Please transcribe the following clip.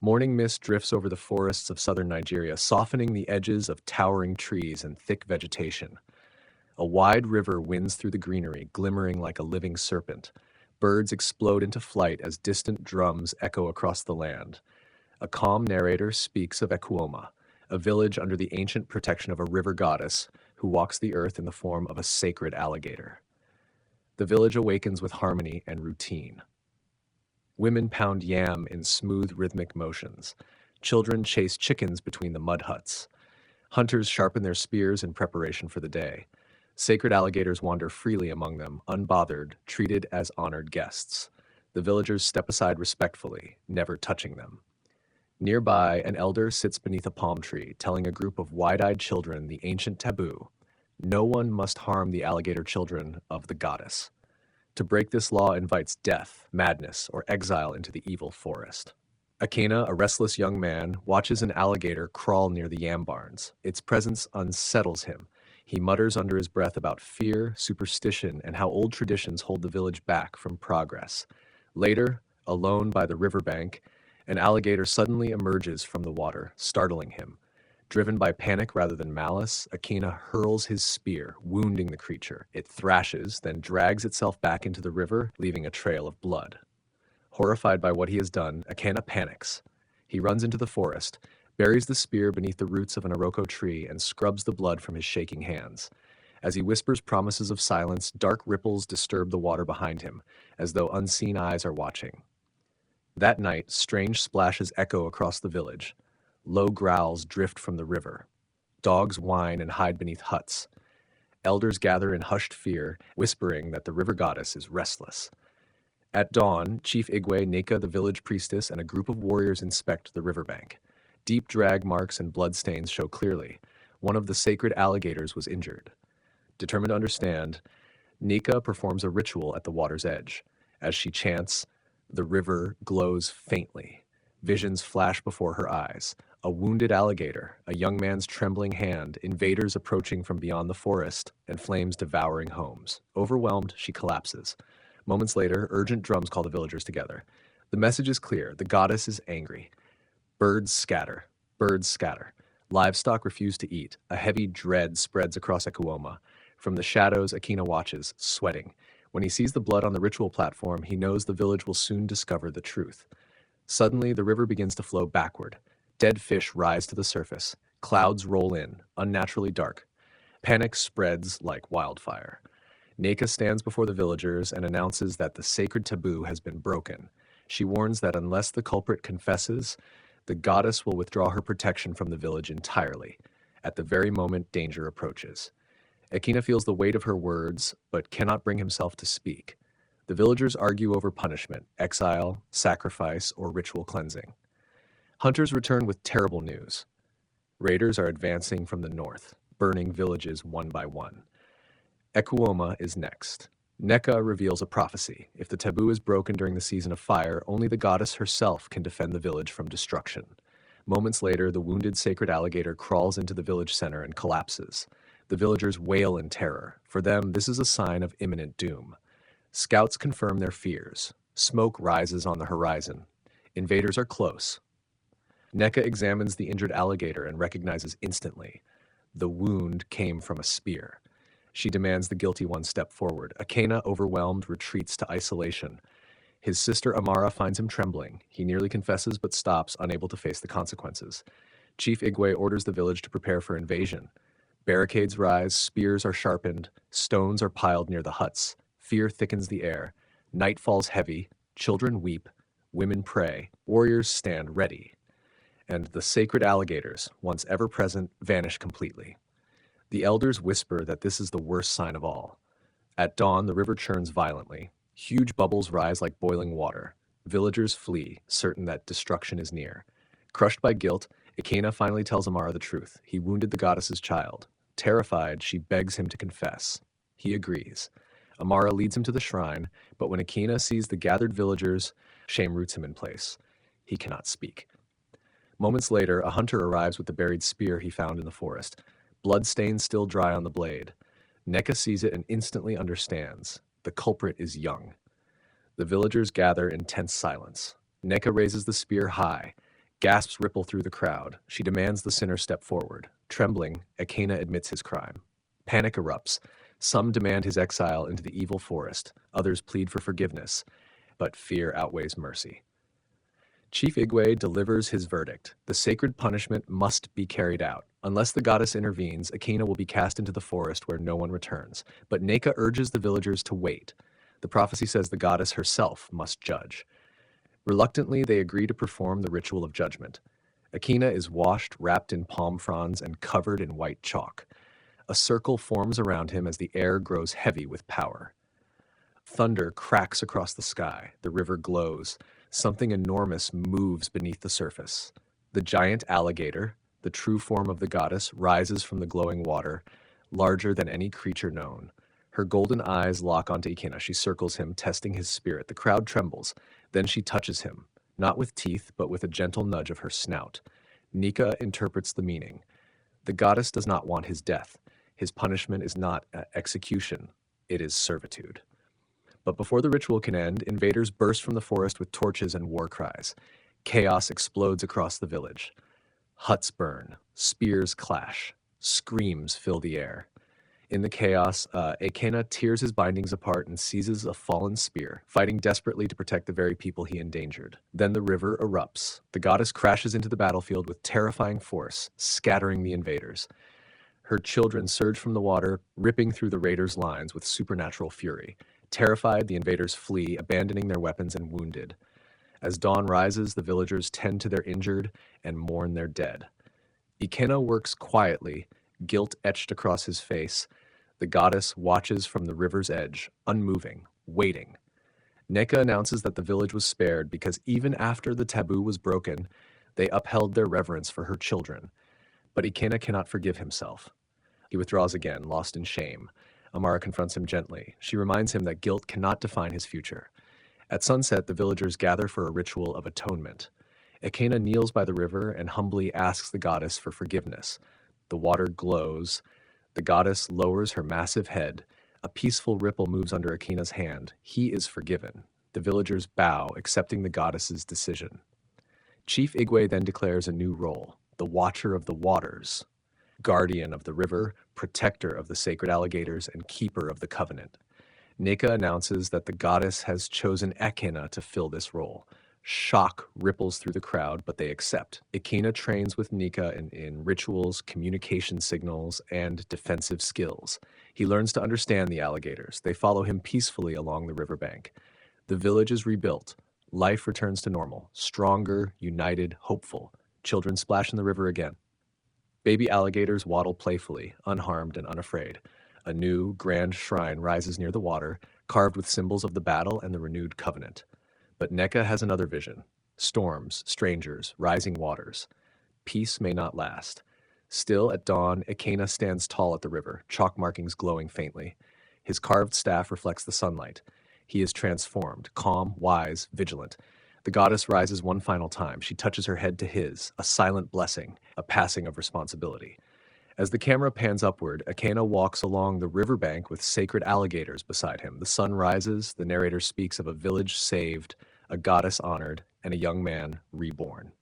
Morning mist drifts over the forests of southern Nigeria, softening the edges of towering trees and thick vegetation. A wide river winds through the greenery, glimmering like a living serpent. Birds explode into flight as distant drums echo across the land. A calm narrator speaks of Ekuoma, a village under the ancient protection of a river goddess who walks the earth in the form of a sacred alligator. The village awakens with harmony and routine. Women pound yam in smooth, rhythmic motions. Children chase chickens between the mud huts. Hunters sharpen their spears in preparation for the day. Sacred alligators wander freely among them, unbothered, treated as honored guests. The villagers step aside respectfully, never touching them. Nearby, an elder sits beneath a palm tree, telling a group of wide-eyed children the ancient taboo: no one must harm the alligator children of the goddess. To break this law invites death, madness, or exile into the evil forest. Akena, a restless young man, watches an alligator crawl near the yam barns. Its presence unsettles him. He mutters under his breath about fear, superstition, and how old traditions hold the village back from progress. Later, alone by the riverbank, an alligator suddenly emerges from the water, startling him. Driven by panic rather than malice, Akena hurls his spear, wounding the creature. It thrashes, then drags itself back into the river, leaving a trail of blood. Horrified by what he has done, Akena panics. He runs into the forest, buries the spear beneath the roots of an iroko tree, and scrubs the blood from his shaking hands. As he whispers promises of silence, dark ripples disturb the water behind him, as though unseen eyes are watching. That night, strange splashes echo across the village. Low growls drift from the river. Dogs whine and hide beneath huts. Elders gather in hushed fear, whispering that the river goddess is restless. At dawn, Chief Igwe, Neka, the village priestess, and a group of warriors inspect the riverbank. Deep drag marks and bloodstains show clearly. One of the sacred alligators was injured. Determined to understand, Nika performs a ritual at the water's edge. As she chants, the river glows faintly. Visions flash before her eyes. A wounded alligator, a young man's trembling hand, invaders approaching from beyond the forest, and flames devouring homes. Overwhelmed, she collapses. Moments later, urgent drums call the villagers together. The message is clear. The goddess is angry. Birds scatter. Birds scatter. Livestock refuse to eat. A heavy dread spreads across Ekuoma. From the shadows, Akina watches, sweating. When he sees the blood on the ritual platform, he knows the village will soon discover the truth. Suddenly, the river begins to flow backward. Dead fish rise to the surface. Clouds roll in, unnaturally dark. Panic spreads like wildfire. Neka stands before the villagers and announces that the sacred taboo has been broken. She warns that unless the culprit confesses, the goddess will withdraw her protection from the village entirely. At the very moment danger approaches. Akina feels the weight of her words, but cannot bring himself to speak. The villagers argue over punishment, exile, sacrifice, or ritual cleansing. Hunters return with terrible news. Raiders are advancing from the north, burning villages one by one. Ekuoma is next. Neka reveals a prophecy. If the taboo is broken during the season of fire, only the goddess herself can defend the village from destruction. Moments later, the wounded sacred alligator crawls into the village center and collapses. The villagers wail in terror. For them, this is a sign of imminent doom. Scouts confirm their fears. Smoke rises on the horizon. Invaders are close. Neka examines the injured alligator and recognizes instantly. The wound came from a spear. She demands the guilty one step forward. Akena, overwhelmed, retreats to isolation. His sister Amara finds him trembling. He nearly confesses but stops, unable to face the consequences. Chief Igwe orders the village to prepare for invasion. Barricades rise, spears are sharpened, stones are piled near the huts. Fear thickens the air. Night falls heavy, children weep, women pray, warriors stand ready. And the sacred alligators, once ever present, vanish completely. The elders whisper that this is the worst sign of all. At dawn, the river churns violently. Huge bubbles rise like boiling water. Villagers flee, certain that destruction is near. Crushed by guilt, Ikena finally tells Amara the truth. He wounded the goddess's child. Terrified, she begs him to confess. He agrees. Amara leads him to the shrine, but when Akena sees the gathered villagers, shame roots him in place. He cannot speak. Moments later, a hunter arrives with the buried spear he found in the forest. Blood stains still dry on the blade. Neka sees it and instantly understands. The culprit is young. The villagers gather in tense silence. Neka raises the spear high. Gasps ripple through the crowd. She demands the sinner step forward. Trembling, Ecana admits his crime. Panic erupts. Some demand his exile into the evil forest. Others plead for forgiveness. But fear outweighs mercy. Chief Igwe delivers his verdict. The sacred punishment must be carried out. Unless the goddess intervenes, Akina will be cast into the forest where no one returns. But Neka urges the villagers to wait. The prophecy says the goddess herself must judge. Reluctantly, they agree to perform the ritual of judgment. Akina is washed, wrapped in palm fronds, and covered in white chalk. A circle forms around him as the air grows heavy with power. Thunder cracks across the sky. The river glows. Something enormous moves beneath the surface. The giant alligator, the true form of the goddess, rises from the glowing water, larger than any creature known. Her golden eyes lock onto Ikena. She circles him, testing his spirit. The crowd trembles. Then she touches him, not with teeth, but with a gentle nudge of her snout. Nika interprets the meaning. The goddess does not want his death. His punishment is not execution, it is servitude. But before the ritual can end, invaders burst from the forest with torches and war cries. Chaos explodes across the village. Huts burn, spears clash, screams fill the air. In the chaos, Ekena tears his bindings apart and seizes a fallen spear, fighting desperately to protect the very people he endangered. Then the river erupts. The goddess crashes into the battlefield with terrifying force, scattering the invaders. Her children surge from the water, ripping through the raiders' lines with supernatural fury. Terrified, the invaders flee, abandoning their weapons and wounded. As dawn rises, the villagers tend to their injured and mourn their dead. Ikena works quietly, guilt etched across his face. The goddess watches from the river's edge, unmoving, waiting. Neka announces that the village was spared because even after the taboo was broken, they upheld their reverence for her children. But Ikena cannot forgive himself. He withdraws again, lost in shame. Amara confronts him gently. She reminds him that guilt cannot define his future. At sunset, the villagers gather for a ritual of atonement. Ekena kneels by the river and humbly asks the goddess for forgiveness. The water glows. The goddess lowers her massive head. A peaceful ripple moves under Ekena's hand. He is forgiven. The villagers bow, accepting the goddess's decision. Chief Igwe then declares a new role, the Watcher of the Waters, guardian of the river, protector of the sacred alligators, and keeper of the covenant. Neka announces that the goddess has chosen Ekena to fill this role. Shock ripples through the crowd, but they accept. Ekena trains with Nika in rituals, communication signals, and defensive skills. He learns to understand the alligators. They follow him peacefully along the riverbank. The village is rebuilt. Life returns to normal, stronger, united, hopeful. Children splash in the river again. Baby alligators waddle playfully, unharmed and unafraid. A new, grand shrine rises near the water, carved with symbols of the battle and the renewed covenant. But Neka has another vision. Storms, strangers, rising waters. Peace may not last. Still, at dawn, Ekena stands tall at the river, chalk markings glowing faintly. His carved staff reflects the sunlight. He is transformed, calm, wise, vigilant. The goddess rises one final time. She touches her head to his, a silent blessing, a passing of responsibility. As the camera pans upward, Ekena walks along the riverbank with sacred alligators beside him. The sun rises, the narrator speaks of a village saved, a goddess honored, and a young man reborn.